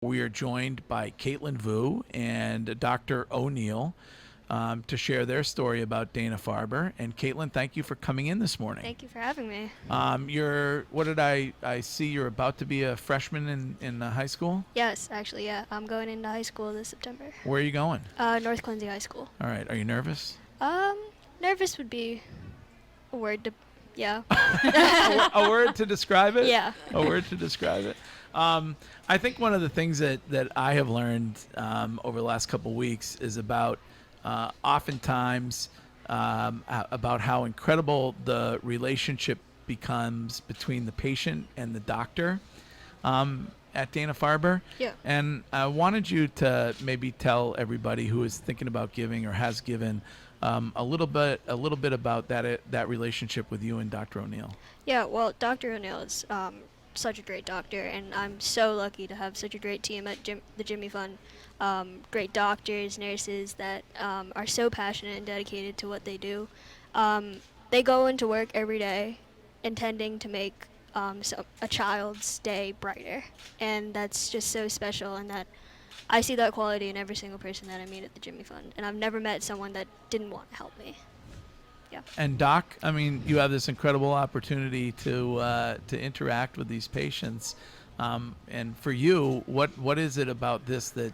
We are joined by Kaitlyn Vu and Dr. O'Neill to share their story about Dana-Farber. And Kaitlyn, thank you for coming in this morning. Thank you for having me. What did I see? You're about to be a freshman in high school? Yes, actually, yeah. I'm going into high school this September. Where are you going? North Quincy High School. All right. Are you nervous? Nervous would be a word to, yeah. A word to describe it? Yeah. A word to describe it. I think one of the things that I have learned over the last couple of weeks is about oftentimes about how incredible the relationship becomes between the patient and the doctor at Dana-Farber. Yeah. And I wanted you to maybe tell everybody who is thinking about giving or has given a little bit about that relationship with you and Dr. O'Neill. Yeah, well, Dr. O'Neill is such a great doctor, and I'm so lucky to have such a great team at the Jimmy Fund. Great doctors, nurses that are so passionate and dedicated to what they do. They go into work every day intending to make a child's day brighter, and that's just so special, and that I see that quality in every single person that I meet at the Jimmy Fund, and I've never met someone that didn't want to help me. Yeah. And Doc, I mean, you have this incredible opportunity to interact with these patients, and for you, what is it about this that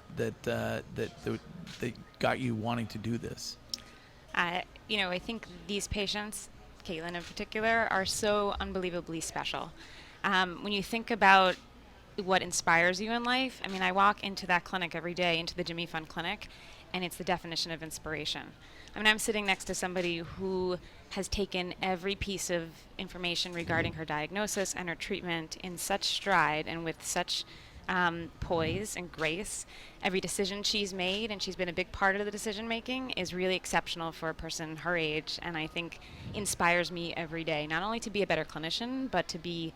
got you wanting to do this? I think these patients, Kaitlyn in particular, are so unbelievably special. When you think about what inspires you in life, I mean, I walk into that clinic every day, into the Jimmy Fund clinic, and it's the definition of inspiration. I mean, I'm sitting next to somebody who has taken every piece of information regarding her diagnosis and her treatment in such stride and with such poise and grace. Every decision she's made, and she's been a big part of the decision making, is really exceptional for a person her age, and I think inspires me every day, not only to be a better clinician, but to be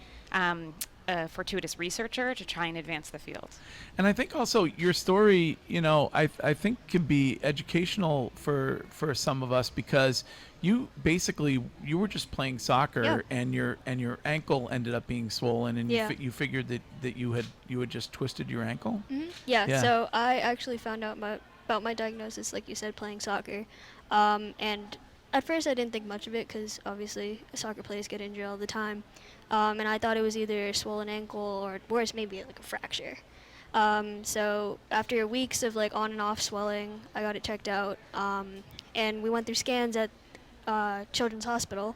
a fortuitous researcher to try and advance the field. And I think also your story, I think can be educational for some of us, because you were just playing soccer. Yeah. and your ankle ended up being swollen, and Yeah. you figured that you had just twisted your ankle. Mm-hmm. Yeah, Yeah. so I actually found out about my diagnosis, like you said, playing soccer. And at first I didn't think much of it because obviously soccer players get injured all the time. And I thought it was either a swollen ankle or worse, maybe like a fracture. So after weeks of like on and off swelling, I got it checked out. And we went through scans at Children's Hospital,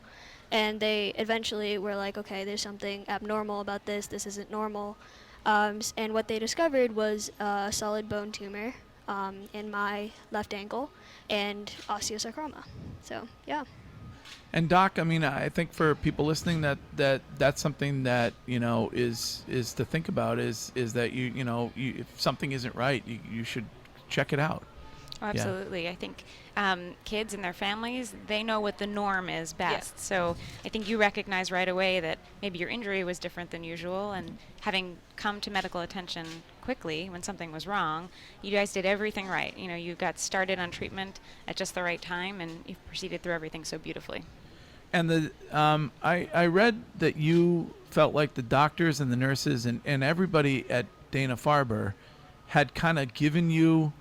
and they eventually were like, okay, there's something abnormal about this. This isn't normal. And what they discovered was a solid bone tumor in my left ankle and osteosarcoma. So, yeah. And Doc, I mean, I think for people listening, that's something that is to think about, is that if something isn't right, you should check it out. Oh, absolutely. Yeah. I think kids and their families, they know what the norm is best. Yeah. So I think you recognize right away that maybe your injury was different than usual, and having come to medical attention quickly when something was wrong, you guys did everything right. You got started on treatment at just the right time, and you've proceeded through everything so beautifully. And I read that you felt like the doctors and the nurses and everybody at Dana-Farber had kind of given you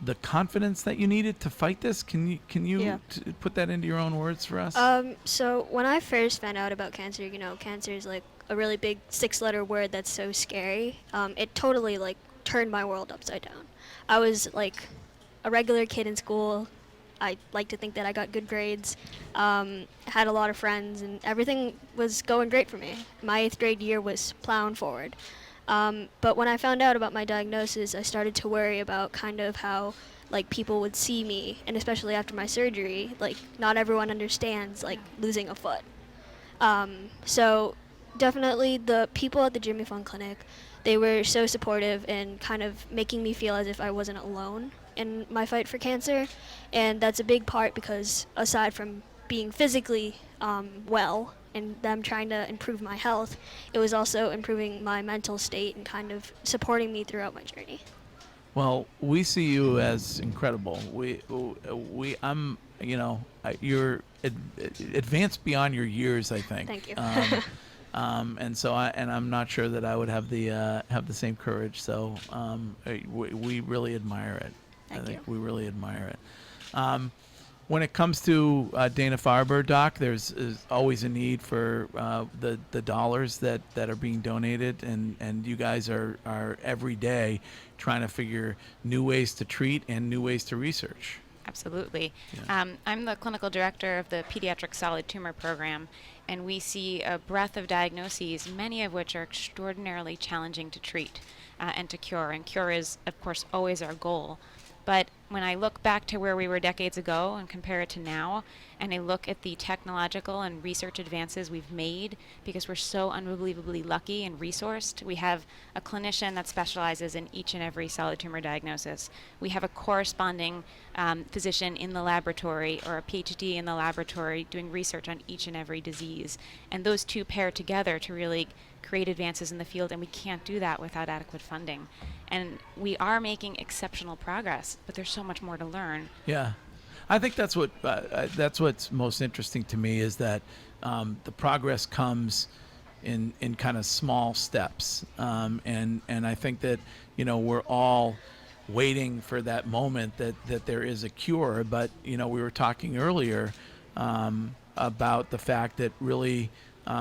the confidence that you needed to fight this. Can you Yeah. Put that into your own words for us? So when I first found out about cancer, cancer is like a really big 6-letter word that's so scary. It totally like turned my world upside down. I was like a regular kid in school. I like to think that I got good grades, had a lot of friends, and everything was going great for me. My 8th grade year was plowing forward. But when I found out about my diagnosis, I started to worry about kind of how like people would see me, and especially after my surgery, like not everyone understands like losing a foot. So definitely the people at the Jimmy Fund Clinic, they were so supportive and kind of making me feel as if I wasn't alone in my fight for cancer. And that's a big part because aside from being physically well and them trying to improve my health, it was also improving my mental state and kind of supporting me throughout my journey. Well, we see you as incredible. You're advanced beyond your years, I think. Thank you. And so I'm not sure that I would have the same courage. So we really admire it. Thank I think you. we really admire it. When it comes to Dana-Farber, Doc, there's is always a need for the dollars that are being donated, and you guys are every day trying to figure new ways to treat and new ways to research. Absolutely. Yeah. I'm the clinical director of the Pediatric Solid Tumor Program, and we see a breadth of diagnoses, many of which are extraordinarily challenging to treat and to cure. And cure is, of course, always our goal. But when I look back to where we were decades ago and compare it to now, and I look at the technological and research advances we've made, because we're so unbelievably lucky and resourced, we have a clinician that specializes in each and every solid tumor diagnosis. We have a corresponding physician in the laboratory or a PhD in the laboratory doing research on each and every disease. And those two pair together to really create advances in the field, and we can't do that without adequate funding. And we are making exceptional progress, but there's so much more to learn. Yeah, I think that's what's most interesting to me is that the progress comes in kind of small steps, and I think that we're all waiting for that moment that there is a cure. But we were talking earlier about the fact that really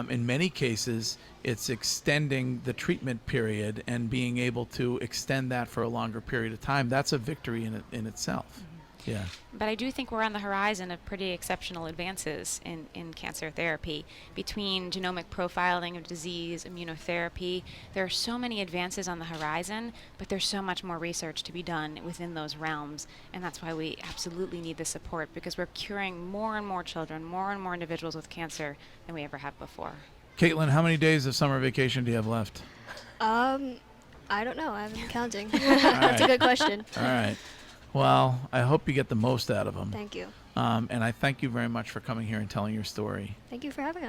in many cases it's extending the treatment period and being able to extend that for a longer period of time. That's a victory in itself. Mm-hmm. Yeah. But I do think we're on the horizon of pretty exceptional advances in cancer therapy. Between genomic profiling of disease, immunotherapy, there are so many advances on the horizon, but there's so much more research to be done within those realms. And that's why we absolutely need the support, because we're curing more and more children, more and more individuals with cancer than we ever have before. Kaitlyn, how many days of summer vacation do you have left? I don't know. I haven't been counting. That's a good question. All right. Well, I hope you get the most out of them. Thank you. And I thank you very much for coming here and telling your story. Thank you for having us.